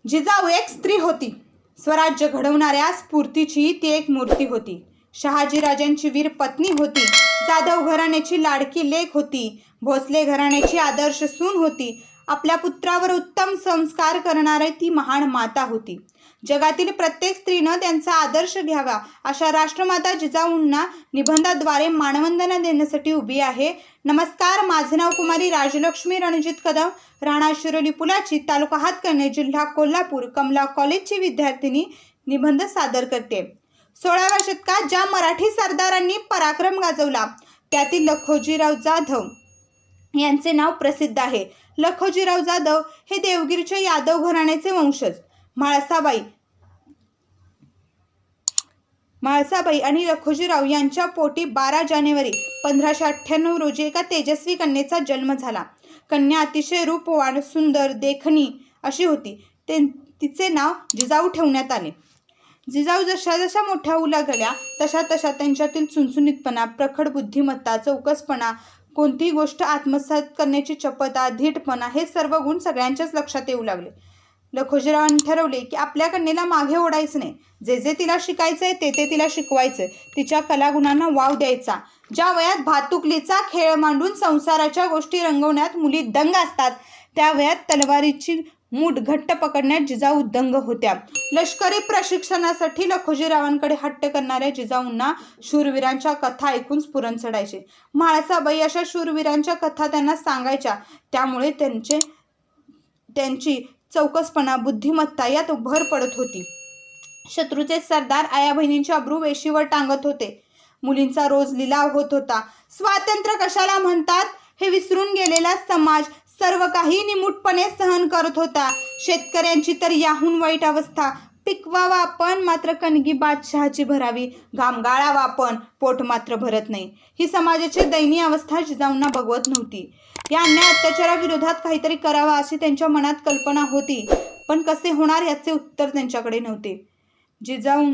जिजाऊ एक स्त्री होती. स्वराज्य घडवणाऱ्या स्फूर्तीची ती एक मूर्ती होती. शहाजीराजांची वीर पत्नी होती. जाधव घराण्याची लाडकी लेक होती. भोसले घराण्याची आदर्श सून होती. आपल्या पुत्रावर उत्तम संस्कार करणारी ती महान माता होती. जगातील प्रत्येक स्त्रीनं त्यांचा आदर्श घ्यावा अशा राष्ट्रमाता जिजाऊंना निबंधाद्वारे मानवंदना देण्यासाठी उभी आहे. नमस्कार, माझे नाव कुमारी राजलक्ष्मी रणजित कदम, राहणार शिरोली पुलाची, तालुका हातकणंगले, जिल्हा कोल्हापूर, कमला कॉलेजची विद्यार्थिनी निबंध सादर करते. 16व्या शतकात ज्या मराठी सरदारांनी पराक्रम गाजवला त्यातील लखोजीराव जाधव यांचे नाव प्रसिद्ध आहे. लखोजीराव जाधव हे देवगिरीच्या यादव घराण्याचे वंशज. म्हाळसाबाई आणि लखोजीराव यांच्या पोटी 12 जानेवारी 1598 रोजी एका तेजस्वी कन्येचा जन्म झाला. कन्या अतिशय रूपवान, सुंदर, देखणी अशी होती. तिचे नाव जिजाऊ ठेवण्यात आले. जिजाऊ जशा जशा मोठ्या होऊ लागल्या तशा तशा त्यांच्यातील चुणचुणीतपणा, प्रखर बुद्धिमत्ता, चौकसपणा, कोणतीही गोष्ट आत्मसात करण्याची चपळता, धीटपणा हे सर्व गुण सगळ्यांच्याच लक्षात येऊ लागले. लखोजीरावांनी ठरवले की आपल्या कन्येला मागे ओढायचं नाही. जे जे तिला शिकायचंय ते ते तिला शिकवायचं. तिच्या कलागुणांना वाव द्यायचा. ज्या वयात भातुकलीचा खेळ मांडून संसाराच्या गोष्टी रंगवण्यात मुली दंग असतात त्या वयात तलवारीची मूठ घट्ट पकडण्यात जिजाऊ दंग होत्या. लष्करी प्रशिक्षणासाठी लखोजीरावांकडे हट्ट करणाऱ्या जिजाऊंना शूरवीरांच्या कथा ऐकून स्फुरण चढायचे. म्हाळसाबाई अशा शूरवीरांच्या कथा त्यांना सांगायच्या. त्यामुळे त्यांची चौकसपणा, बुद्धिमत्ता यात भर पडत होती. शत्रूचे सरदार आया बहिणींची अब्रू वेशीवर टांगत होते. मुलींचा रोज लिलाव होत होता. स्वातंत्र्य कशाला म्हणतात हे विसरून गेलेला समाज सर्व काही निमूटपणे सहन करत होता. शेतकऱ्यांची तर याहून वाईट अवस्था. पिकवावा आपण मात्र कणगी बादशहाची भरावी, घाम गाळावा आपण पोट मात्र भरत नाही. ही समाजाची दयनीय अवस्था जिजाऊंना बघवत नव्हती. या अन्याय अत्याचाराविरोधात काहीतरी करावा अशी त्यांच्या मनात कल्पना होती, पण कसे होणार याचे उत्तर त्यांच्याकडे नव्हते. जिजाऊ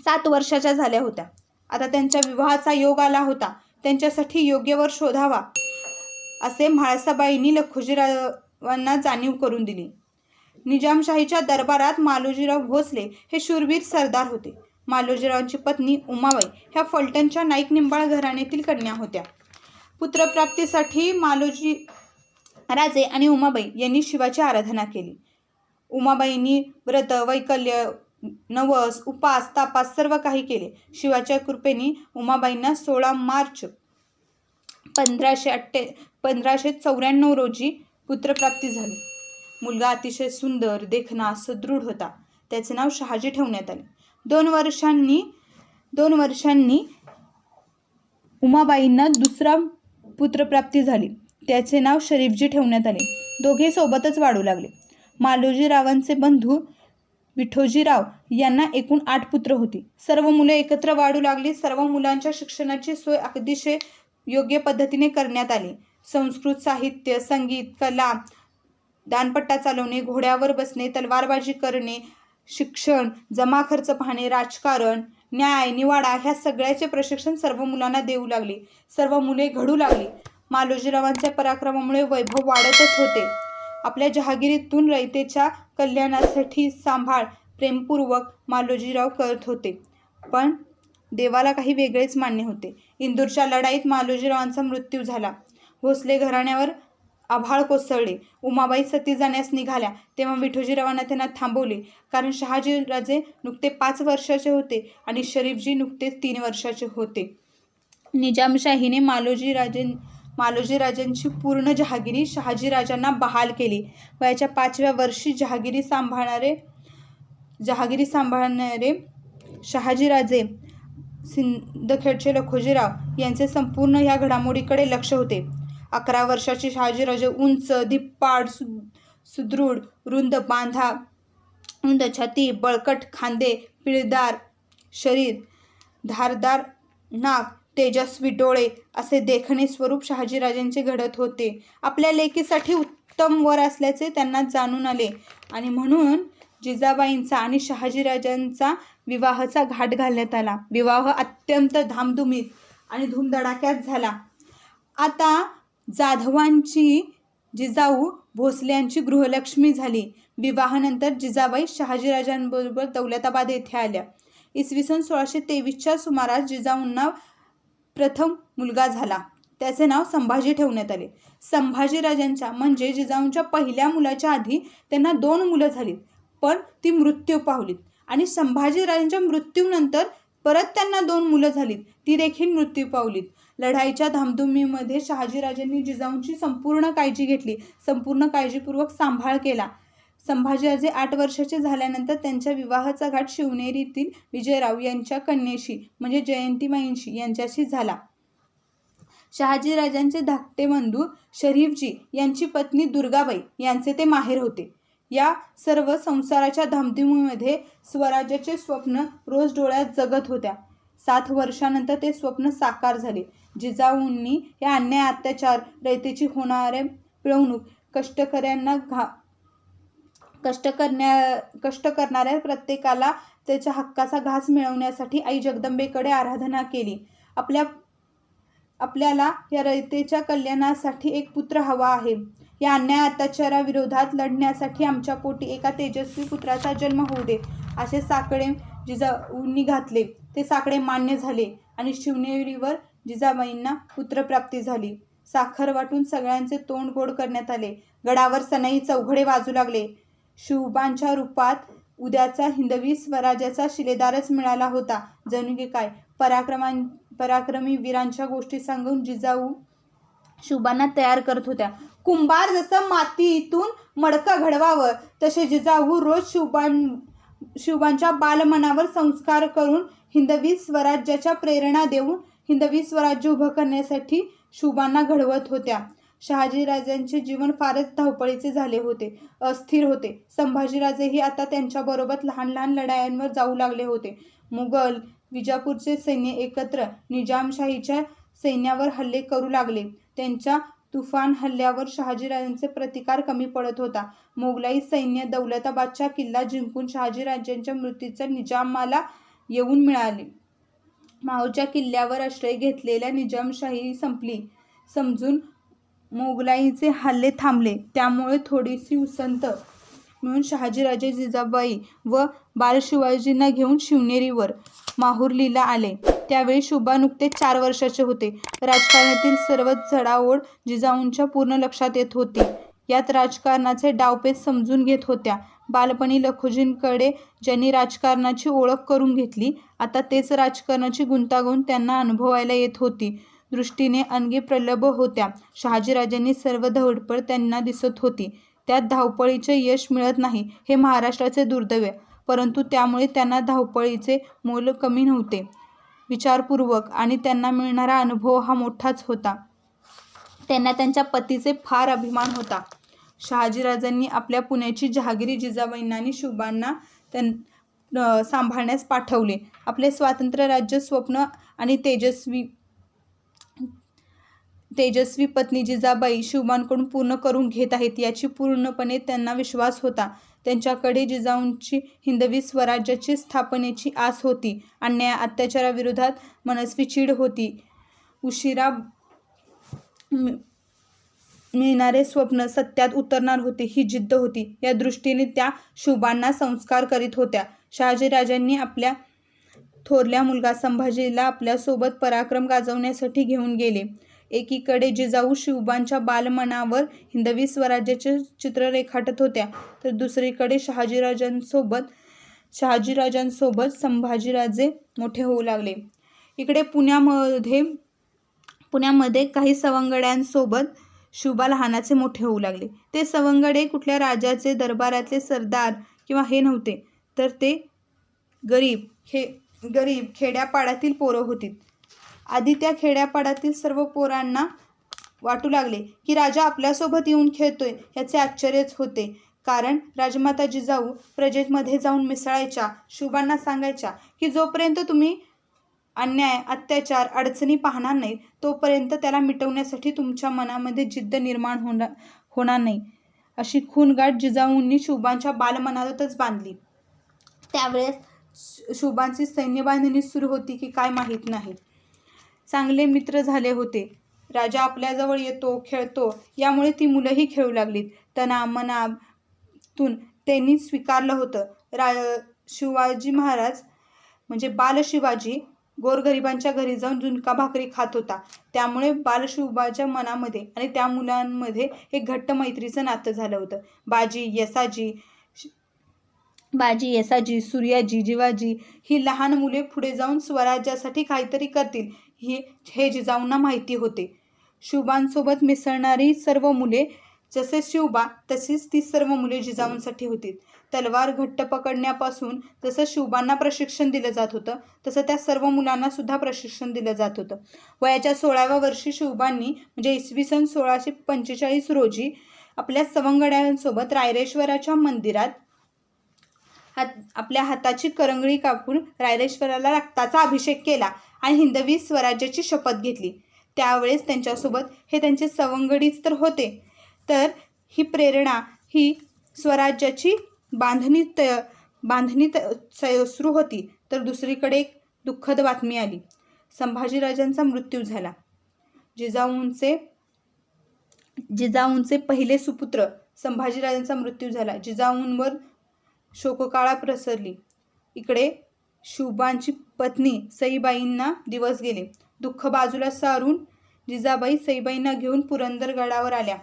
7 वर्षाच्या झाल्या होत्या. आता त्यांच्या विवाहाचा योग आला होता. त्यांच्यासाठी योग्य वर शोधावा असे म्हाळसाबाईंनी लखोजीरावांना जाणीव करून दिली. निजामशाहीच्या दरबारात मालोजीराव भोसले हे शूरवीर सरदार होते. मालोजीरावांची पत्नी उमाबाई ह्या फलटणच्या नाईक निंबाळ घराण्यातील कन्या होत्या. पुत्रप्राप्तीसाठी मालोजी राजे आणि उमाबाई यांनी शिवाची आराधना केली. उमाबाईंनी व्रत, वैकल्य, नवस, उपास, तापास सर्व काही केले. शिवाच्या कृपेने उमाबाईंना 16 मार्च 1594 रोजी पुत्रप्राप्ती झाली. मुलगा अतिशय सुंदर, देखणा, सदृढ होता. त्याचे नाव शहाजी ठेवण्यात आले. 2 वर्षांनी उमाबाईंना दुसरा पुत्रप्राप्ती झाली. त्याचे नाव शरीफजी ठेवण्यात आले. दोघे सोबतच वाढू लागले. मालोजीरावांचे बंधू विठोजीराव यांना एकूण 8 पुत्र होती. सर्व मुले एकत्र वाढू लागली. सर्व मुलांच्या शिक्षणाची सोय अतिशय योग्य पद्धतीने करण्यात आली. संस्कृत साहित्य, संगीत, कला, दानपट्टा चालवणे, घोड्यावर बसणे, तलवारबाजी करणे, शिक्षण, जमा खर्च पाहणे, राजकारण, न्याय, निवाडा ह्या सगळ्याचे प्रशिक्षण सर्व मुलांना देऊ लागले. सर्व मुले घडू लागली. मालोजीरावांच्या पराक्रमामुळे वैभव वाढतच होते. आपल्या जहागिरीतून रयतेच्या कल्याणासाठी सांभाळ प्रेमपूर्वक मालोजीराव करत होते. पण देवाला काही वेगळेच मान्य होते. इंदूरच्या लढाईत मालोजीरावांचा मृत्यू झाला. भोसले घराण्यावर आभाळ कोसळले. उमाबाई सती जाण्यास निघाल्या तेव्हा विठोजीरावांना त्यांना थांबवले, कारण शहाजीराजे नुकते 5 वर्षाचे होते आणि शरीफजी नुकतेच 3 वर्षाचे होते. निजामशाहीने मालोजीराजांची पूर्ण जहागिरी शहाजीराजांना बहाल केली. वयाच्या 5व्या वर्षी जहागिरी सांभाळणारे शहाजीराजे सिंदखेडचे लखोजीराव यांचे संपूर्ण या घडामोडीकडे लक्ष होते. 11 वर्षाचे शहाजीराजे उंच, धिप्पाड, सुदृढ, रुंद बांधा, रुंद छाती, बळकट खांदे, पिळदार शरीर, धारदार नाक, तेजस्वी डोळे असे देखणे स्वरूप शहाजीराजांचे घडत होते. आपल्या लेकीसाठी उत्तम वर असल्याचे त्यांना जाणून आले आणि म्हणून जिजाबाईंचा आणि शहाजीराजांचा विवाहाचा घाट घालण्यात आला. विवाह अत्यंत धामधुमीत आणि धूमधडाक्यात झाला. आता जिजाऊ भोसले यांची गृहलक्ष्मी झाली. विवाहानंतर जिजाबाई शहाजीराजांबरोबर दौलताबाद येथे आल्या. इसवी सन 1623च्या सुमारास जिजाऊंना प्रथम मुलगा झाला. त्याचे नाव संभाजी ठेवण्यात आले. संभाजीराजांच्या म्हणजे जिजाऊंच्या पहिल्या मुलाच्या आधी त्यांना 2 मुलं झालीत, पण ती मृत्यू पावलीत. आणि संभाजीराजांच्या मृत्यूनंतर परत त्यांना 2 मुलं झालीत, ती देखील मृत्यू पावलीत. लढाईच्या धामधुमीमध्ये शहाजीराजांनी जिजाऊंची संपूर्ण काळजी घेतली, संपूर्ण काळजीपूर्वक सांभाळ केला. संभाजीराजे 8 वर्षाचे झाल्यानंतर त्यांच्या विवाहाचा घाट शिवनेरीतील विजयराव यांच्या कन्येशी म्हणजे जयंतीबाईंशी यांच्याशी झाला. शहाजीराजांचे धाकटे बंधू शरीफजी यांची पत्नी दुर्गाबाई यांचे ते माहेर होते. या सर्व संसाराच्या धामधुमीमध्ये स्वराज्याचे स्वप्न रोज डोळ्यात जगत होत्या. 7 वर्षानंतर ते स्वप्न साकार झाले. जिजाऊंनी या अन्याय, अत्याचार, रयतेची होणारे पिळवणूक, कष्ट करणाऱ्या प्रत्येकाला त्याच्या हक्काचा घास मिळवण्यासाठी आई जगदंबेकडे आराधना केली. आपल्याला या रयतेच्या कल्याणासाठी एक पुत्र हवा आहे. या अन्याय अत्याचाराविरोधात लढण्यासाठी आमच्या पोटी एका तेजस्वी पुत्राचा जन्म होऊ दे, असे साकडे जिजाऊंनी घातले. ते साकडे मान्य झाले आणि शिवनेरीवर जिजाबाईंना पुत्रप्राप्ती झाली. साखर वाटून सगळ्यांचे तोंड गोड करण्यात आले. गडावर सनई चौघडे वाजू लागले. शिवबांच्या रूपात उद्याचा हिंदवी स्वराज्याचा शिलेदारच मिळाला होता. जणू की काय पराक्रमी वीरांच्या गोष्टी सांगून जिजाऊ शिवबांना तयार करत होत्या. कुंभार जसं मातीतून मडकं घडवावं तसे जिजाऊ रोज शिवबांच्या बालमनावर संस्कार करून हिंदवी स्वराज्याच्या प्रेरणा देऊन हिंदवी स्वराज्य उभं करण्यासाठी शिवबांना घडवत होत्या. शहाजीराजांचे जीवन फारच धावपळीचे झाले होते, अस्थिर होते. संभाजीराजेही आता त्यांच्याबरोबर लहान लहान लढायांवर जाऊ लागले होते. मुघल, विजापूरचे सैन्य एकत्र निजामशाहीच्या सैन्यावर हल्ले करू लागले. त्यांच्या तुफान हल्ल्यावर शहाजीराजांचे प्रतिकार कमी पडत होता. मोगलाई सैन्य दौलताबादचा किल्ला जिंकून शहाजीराजांच्या मृत्यूचा निजामाला येऊन मिळाले. माहूरच्या किल्ल्यावर आश्रय घेतलेल्या निजामशाही संपली समजून मोगलाईचे हल्ले थांबले. त्यामुळे थोडीशी उसंत मिळून शहाजीराजे जिजाबाई व बालशिवाजींना घेऊन शिवनेरीवर माहुर्लीला आले. त्यावेळी शिवबा नुकतेच 4 वर्षाचे होते. राजकारणातील सर्वच चढाओढ जिजाऊंच्या पूर्ण लक्षात येत होती. यात राजकारणाचे डावपेच समजून घेत होत्या. बालपणी लखुजींकडे ज्यांनी राजकारणाची ओळख करून घेतली, आता तेच राजकारणाची गुंतागुंत त्यांना अनुभवायला येत होती. दृष्टीने अनगी प्रलभ होत्या. शहाजीराजांनी सर्व धडपड त्यांना दिसत होती. त्यात धावपळीचे यश मिळत नाही हे महाराष्ट्राचे दुर्दैव, परंतु त्यामुळे त्यांना धावपळीचे मोल कमी नव्हते. विचारपूर्वक आणि त्यांना मिळणारा अनुभव हा मोठाच होता. त्यांना त्यांच्या पतीचे फार अभिमान होता. शहाजीराजांनी आपल्या पुण्याची जहागिरी जिजाबाईंना आणि शिवबांना सांभाळण्यास पाठवले. आपले स्वातंत्र्य राज्य स्वप्न आणि तेजस्वी पत्नी जिजाबाई शिवबांकडून पूर्ण करून घेत आहेत याची पूर्णपणे त्यांना विश्वास होता. त्यांच्याकडे जिजाऊंची हिंदवी स्वराज्याची स्थापनेची आस होती. अन्याय अत्याचाराविरोधात मनस्वी चीड होती. उशिरा मिळणारे स्वप्न सत्यात उतरणार होते ही जिद्द होती. या दृष्टीने त्या शिवबांना संस्कार करीत होत्या. शहाजीराजांनी आपल्या थोरल्या मुलगा संभाजीला आपल्यासोबत पराक्रम गाजवण्यासाठी घेऊन गेले. एकीकडे जिजाऊ शिवबांच्या बालमनावर हिंदवी स्वराज्याचे चित्र रेखाटत होत्या, तर दुसरीकडे शहाजीराजांसोबत संभाजीराजे मोठे होऊ लागले. इकडे पुण्यामध्ये काही सवंगड्यांसोबत शिवबा लहानाचे मोठे होऊ लागले. ते सवंगडे कुठल्या राजाचे दरबारातले सरदार किंवा हे नव्हते, तर ते गरीब खेड्यापाड्यातील पोरं होती. आधी त्या खेड्यापाड्यातील सर्व पोरांना वाटू लागले की राजा आपल्यासोबत येऊन खेळतोय. याचे आश्चर्यच होते, कारण राजमाता जिजाऊ प्रजेमध्ये जाऊन मिसळायच्या. शिवबांना सांगायच्या की जोपर्यंत तुम्ही अन्याय, अत्याचार, अडचणी पाहणार नाही तोपर्यंत त्याला मिटवण्यासाठी तुमच्या मनामध्ये जिद्द निर्माण होणार नाही. अशी खूणगाठ जिजाऊंनी शिवबांच्या बालमनातच बांधली. त्यावेळेस शिवबांची सैन्यबांधणी सुरू होती की काय माहीत नाही. चांगले मित्र झाले होते. राजा आपल्याजवळ येतो, खेळतो, यामुळे ती मुलंही खेळू लागलीत. तनामनातून त्यांनी स्वीकारलं होतं. शिवाजी महाराज म्हणजे बालशिवाजी गोरगरिबांच्या घरी जाऊन झुणका भाकरी खात होता. त्यामुळे बालशिवाच्या मनामध्ये आणि त्या मुलांमध्ये एक घट्ट मैत्रीचं नातं झालं होतं. बाजी, येसाजी, सूर्याजी, जिवाजी ही लहान मुले पुढे जाऊन स्वराज्यासाठी काहीतरी करतील हे जिजाऊंना माहिती होते. शिवबांसोबत मिसळणारी सर्व मुले, जसे शिवबा तशीच ती सर्व मुले जिजाऊंसाठी होती. तलवार घट्ट पकडण्यापासून जसं शिवबांना प्रशिक्षण दिलं जात होतं, तसं त्या सर्व मुलांना सुद्धा प्रशिक्षण दिलं जात होतं. वयाच्या 16व्या वर्षी शिवबांनी म्हणजे इसवी सन 1645 रोजी आपल्या सवंगड्यांसोबत रायरेश्वराच्या मंदिरात आपल्या हाताची करंगळी कापून रायरेश्वराला रक्ताचा अभिषेक केला आणि हिंदवी स्वराज्याची शपथ घेतली. त्यावेळेस त्यांच्यासोबत हे त्यांचे सवंगडीच तर होते. तर ही प्रेरणा ही स्वराज्याची बांधणी सुरू होती. तर दुसरीकडे एक दुःखद बातमी आली. संभाजीराजांचा मृत्यू झाला. जिजाऊंचे पहिले सुपुत्र संभाजीराजांचा मृत्यू झाला. जिजाऊंवर शोककळा प्रसरली. इकडे शिवबांची पत्नी सईबाईंना दिवस गेले. दुःख बाजूला सारून जिजाबाई सईबाईंना घेऊन पुरंदरगडावर आल्या.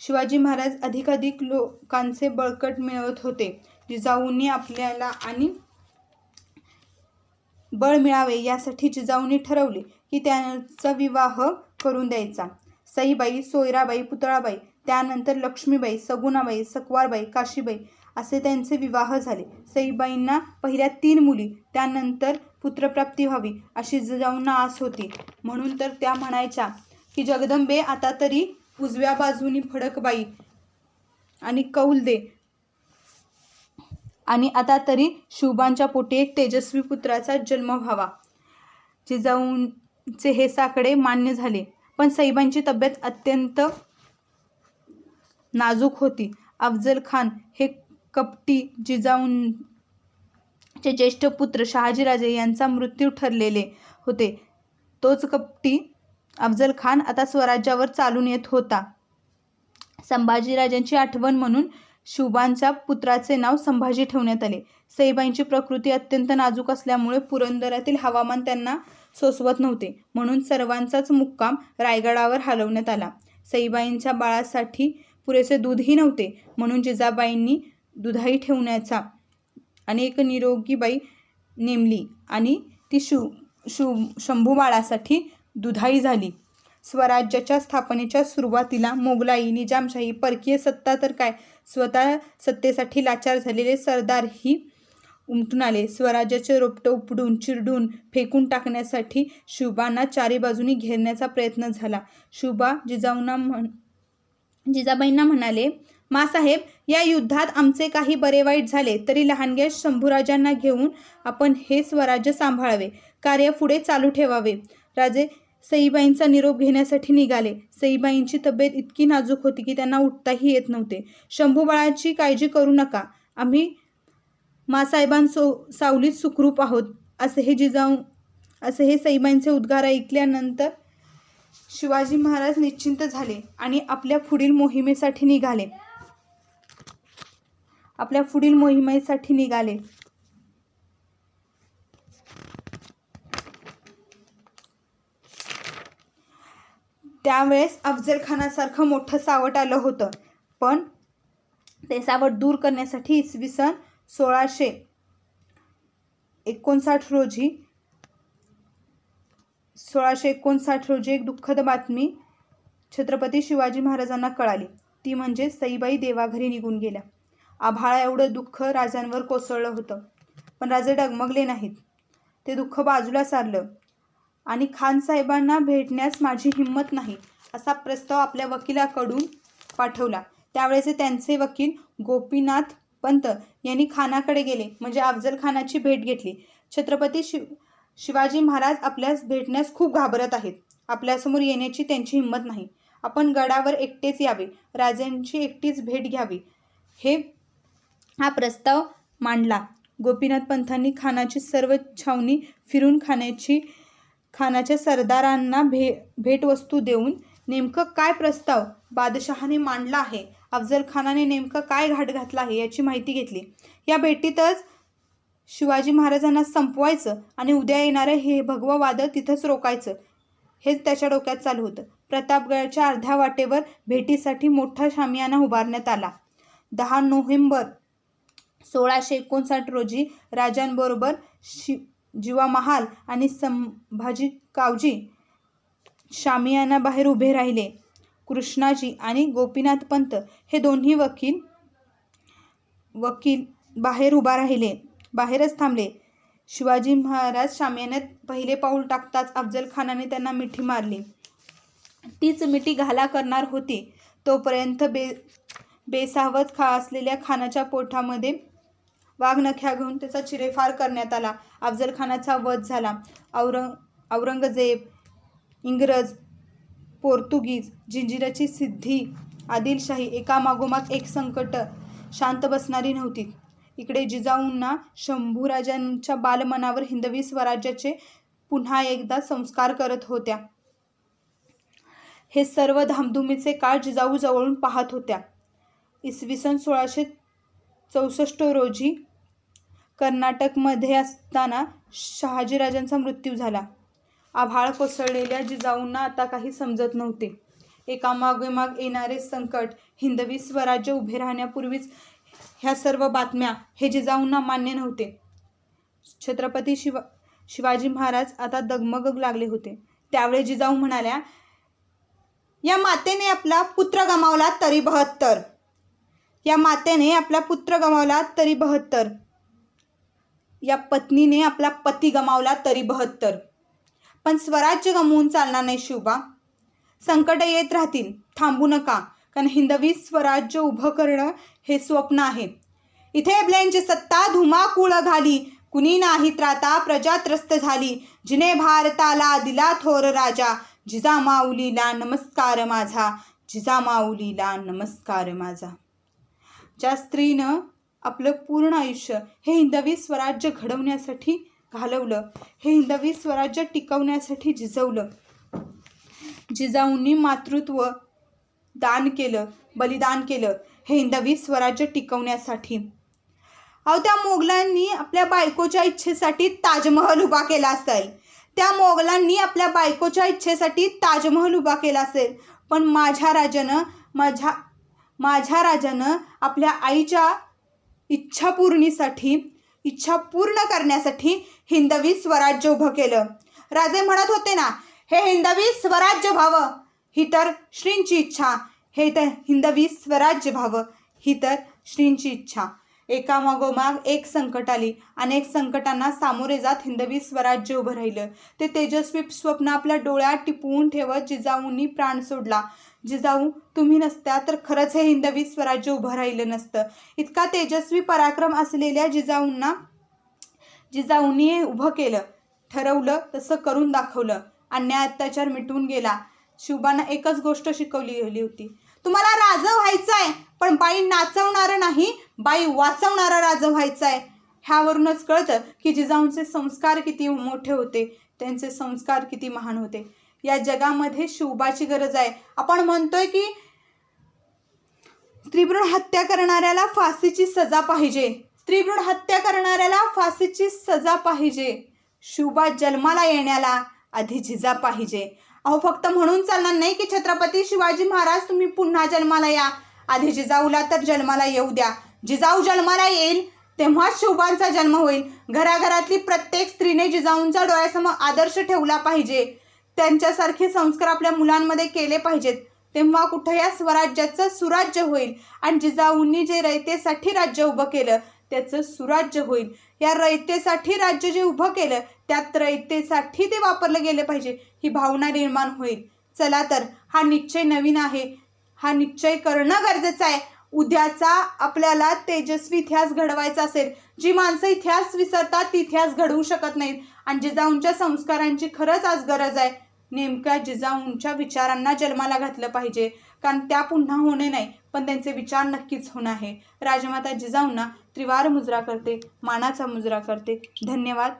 शिवाजी महाराज अधिकाधिक लोकांचे बळकट मिळवत होते. जिजाऊंनी आपल्याला आणि बळ मिळावे यासाठी जिजाऊंनी ठरवले की त्यांचा विवाह करून द्यायचा. सईबाई, सोयराबाई, पुतळाबाई, त्यानंतर लक्ष्मीबाई, सगुणाबाई, सकवारबाई, काशीबाई असे त्यांचे विवाह झाले. सईबाईंना पहिल्या 3 मुली, त्यानंतर पुत्रप्राप्ती व्हावी अशी जिजाऊंना आस होती. म्हणून तर त्या म्हणायच्या की जगदंबे आता तरी उजव्या बाजूनी फडकबाई आणि कौल दे, आणि आता तरी शिवबांच्या पोटी एक तेजस्वी पुत्राचा जन्म व्हावा. जिजाऊंचे हे साकडे मान्य झाले. पण सईबाईंची तब्येत अत्यंत नाजूक होती. अफजल खान हे कपटी जिजाऊंचे ज्येष्ठ पुत्र शहाजीराजे यांचा मृत्यू ठरलेले होते. तोच कपटी अफजल खान आता स्वराज्यावर चालून येत होता. संभाजीराजांची आठवण म्हणून शिवबांच्या पुत्राचे नाव संभाजी ठेवण्यात आले. सईबाईंची प्रकृती अत्यंत नाजूक असल्यामुळे पुरंदरातील हवामान त्यांना सोसवत नव्हते. म्हणून सर्वांचाच मुक्काम रायगडावर हलवण्यात आला. सईबाईंच्या बाळासाठी पुरेसे दूधही नव्हते. म्हणून जिजाबाईंनी दुधाई ठेवण्याचा आणि एक निरोगी बाई नेमली आणि ती शंभूबाळासाठी दुधाई झाली. स्वराज्याच्या स्थापनेच्या सुरुवातीला मोगलाई, निजामशाही, परकीय सत्ता तर काय, स्वतः सत्तेसाठी लाचार झालेले सरदारही उमटून आले. स्वराज्याचे रोपटं उपडून, चिरडून, फेकून टाकण्यासाठी शिवबांना चारी बाजूनी घेरण्याचा प्रयत्न झाला. शिवबा जिजाबाईंना म्हणाले, मासाहेब, या युद्धात आमचे काही बरे वाईट झाले तरी लहानग्या शंभूराजांना घेऊन आपण हे स्वराज्य सांभाळावे, कार्य पुढे चालू ठेवावे. राजे सईबाईंचा निरोप घेण्यासाठी निघाले. सईबाईंची तब्येत इतकी नाजूक होती की त्यांना उठताही येत नव्हते. शंभूबाळाची काळजी करू नका, आम्ही सावलीत सुखरूप आहोत, असे हे सईबाईंचे उद्गार ऐकल्यानंतर शिवाजी महाराज निश्चिंत झाले आणि आपल्या पुढील मोहिमेसाठी निघाले. त्यावेळेस अफजल खानासारखं मोठं सावट आलं होतं. पण ते सावट दूर करण्यासाठी इसवी सन 1659 रोजी एक दुःखद बातमी छत्रपती शिवाजी महाराजांना कळाली. ती म्हणजे सईबाई देवाघरी निघून गेल्या. आभाळा एवढं दुःख राजांवर कोसळलं होतं. पण राजे डगमगले नाहीत. ते दुःख बाजूला सारलं आणि खानसाहेबांना भेटण्यास माझी हिंमत नाही असा प्रस्ताव आपल्या वकिलाकडून पाठवला. त्यावेळेचे त्यांचे वकील गोपीनाथ पंत यांनी खानाकडे गेले म्हणजे अफजल खानाची भेट घेतली. छत्रपती शिवाजी महाराज आपल्यास भेटण्यास खूप घाबरत आहेत. आपल्यासमोर येण्याची त्यांची हिंमत नाही. आपण गडावर एकटेच यावे, राजांची एकटीच भेट घ्यावी, हा प्रस्ताव मांडला. गोपीनाथ पंतांनी खानाची सर्व छावणी फिरून खानाच्या सरदारांना भेटवस्तू देऊन नेमकं काय प्रस्ताव बादशहाने मांडला आहे, अफजल खानाने नेमकं काय घाट घातला आहे याची माहिती घेतली. या भेटीतच शिवाजी महाराजांना संपवायचं आणि उद्या येणारं हे भगवं वादळ तिथंच रोखायचं हेच त्याच्या डोक्यात चालू होतं. प्रतापगडाच्या अर्ध्या वाटेवर भेटीसाठी मोठा शामियाना उभारण्यात आला. 10 नोव्हेंबर 1659 रोजी राजांबरोबर जिवा महाल आणि संभाजी कावजी शामियाना बाहेर उभे राहिले. कृष्णाजी आणि गोपीनाथ पंत हे दोन्ही वकील बाहेरच थांबले. शिवाजी महाराज शामियान्यात पहिले पाऊल टाकताच अफजल खानाने त्यांना मिठी मारली. तीच मिठी घाला करणार होती तोपर्यंत बेसावध असलेल्या खानाच्या पोटामध्ये वाघनख्या घेऊन त्याचा चिरेफार करण्यात आला. अफजल खानाचा वध झाला. औरंगजेब, इंग्रज, पोर्तुगीज, जंजिराची सिद्धी, आदिलशाही एकामागोमाग एक संकट शांत बसणारी नव्हती. इकडे जिजाऊंना शंभूराजांच्या बालमनावर हिंदवी स्वराज्याचे पुन्हा एकदा संस्कार करत होत्या. हे सर्व धामधुमीचे काळ जिजाऊ जवळून पाहत होत्या. इसवी सन 1664 रोजी कर्नाटकमध्ये असताना शहाजीराजांचा मृत्यू झाला. आभाळ कोसळलेल्या जिजाऊंना आता काही समजत नव्हते. एकामागोमाग येणारे संकट, हिंदवी स्वराज्य उभे राहण्यापूर्वीच ह्या सर्व बातम्या हे जिजाऊंना मान्य नव्हते. छत्रपती शिवाजी महाराज आता डगमगू लागले होते. त्यावेळी जिजाऊ म्हणाल्या, या मातेने आपला पुत्र गमावला तरी 72. या मातेने आपला पुत्र गमावला तरी 72. या पत्नीने आपला पती गमावला तरी 72. पण स्वराज्य गमवून चालणार नाही शिवबा. संकट येत राहतील, थांबू नका. कारण हिंदवी स्वराज्य उभं करणं हे स्वप्न आहे. इथे ब्लेंची सत्ता धुमाकूळ घाली, कुणी नाही त्राता प्रजा त्रस्त झाली. जिने भारताला दिला थोर राजा, जिजामाऊलीला नमस्कार माझा, जिजामाऊलीला नमस्कार माझा. ज्या स्त्रीनं आपलं पूर्ण आयुष्य हे हिंदवी स्वराज्य घडवण्यासाठी घालवलं, हे हिंदवी स्वराज्य टिकवण्यासाठी झिजवलं. जिजाऊंनी मातृत्व दान केलं, बलिदान केलं हे हिंदवी स्वराज्य टिकवण्यासाठी. त्या मोगलांनी आपल्या बायकोच्या इच्छेसाठी ताजमहल उभा केला असेल. त्या मोगलांनी आपल्या बायकोच्या इच्छेसाठी ताजमहल उभा केला असेल. पण माझ्या राजानं आपल्या आईच्या इच्छा पूर्ण करण्यासाठी हिंदवी स्वराज्य उभं केलं. राजे म्हणत होते ना, हे हिंदवी स्वराज्य व्हावं ही तर श्रींची इच्छा, हे तर हिंदवी स्वराज्य व्हावं ही तर श्रींची इच्छा. एकामागोमाग एक संकट आली. अनेक संकटांना सामोरे जात हिंदवी स्वराज्य उभं राहिलं. ते तेजस्वी स्वप्न आपल्या डोळ्यात टिपवून ठेवत जिजाऊंनी प्राण सोडला. जिजाऊ तुम्ही नसत्या तर खरंच हे हिंदवी स्वराज्य उभं राहिलं नसतं. इतका तेजस्वी पराक्रम असलेल्या जिजाऊंनी हे उभं केलं. ठरवलं तसं करून दाखवलं. अन्याय अत्याचार मिटवून गेला. शिवबांना एकच गोष्ट शिकवली गेली होती, तुम्हाला राजा व्हायचं आहे, पण बाई नाचवणारं नाही, बाई वाचवणारं राजा व्हायचं आहे. ह्यावरूनच कळतं की जिजाऊंचे संस्कार किती मोठे होते, त्यांचे संस्कार किती महान होते. या जगामध्ये शिवबाची गरज आहे. आपण म्हणतोय की स्त्रीभ्रूण हत्या करणाऱ्याला फाशीची सजा पाहिजे, स्त्रीभ्रूण हत्या करणाऱ्याला फाशीची सजा पाहिजे. शिवबा जन्माला येण्याला आधी जिजा पाहिजे. फक्त म्हणून चालणार नाही की छत्रपती शिवाजी महाराज तुम्ही पुन्हा जन्माला या, आधी जिजाऊला तर जन्माला येऊ द्या. जिजाऊ जन्माला येईल तेव्हा शिवबांचा जन्म होईल. घराघरातली प्रत्येक स्त्रीने जिजाऊंचा डोळ्यासमोर आदर्श ठेवला पाहिजे. त्यांच्यासारखे संस्कार आपल्या मुलांमध्ये केले पाहिजेत. तेव्हा कुठं या स्वराज्याचं सुराज्य होईल. आणि जिजाऊंनी जे रयतेसाठी राज्य उभं केलं त्याचं सुराज्य होईल. या रयतेसाठी राज्य जे उभं केलं त्यात रयतेसाठी ते वापरलं गेलं पाहिजे ही भावना निर्माण होईल. चला तर हा निश्चय नवीन आहे, हा निश्चय करणं गरजेचं आहे. उद्याचा आपल्याला तेजस्वी इतिहास घडवायचा असेल, जी माणसं इतिहास विसरतात ती इतिहास घडवू शकत नाहीत. आणि जिजाऊंच्या संस्कारांची खरंच आज गरज आहे. नेमक्या जिजाऊंच्या विचारांना जन्माला घातलं पाहिजे, कारण त्या पुन्हा होणे नाही पण त्यांचे विचार नक्कीच होणं आहे. राजमाता जिजाऊंना त्रिवार मुजरा करते, मानाचा मुजरा करते. धन्यवाद.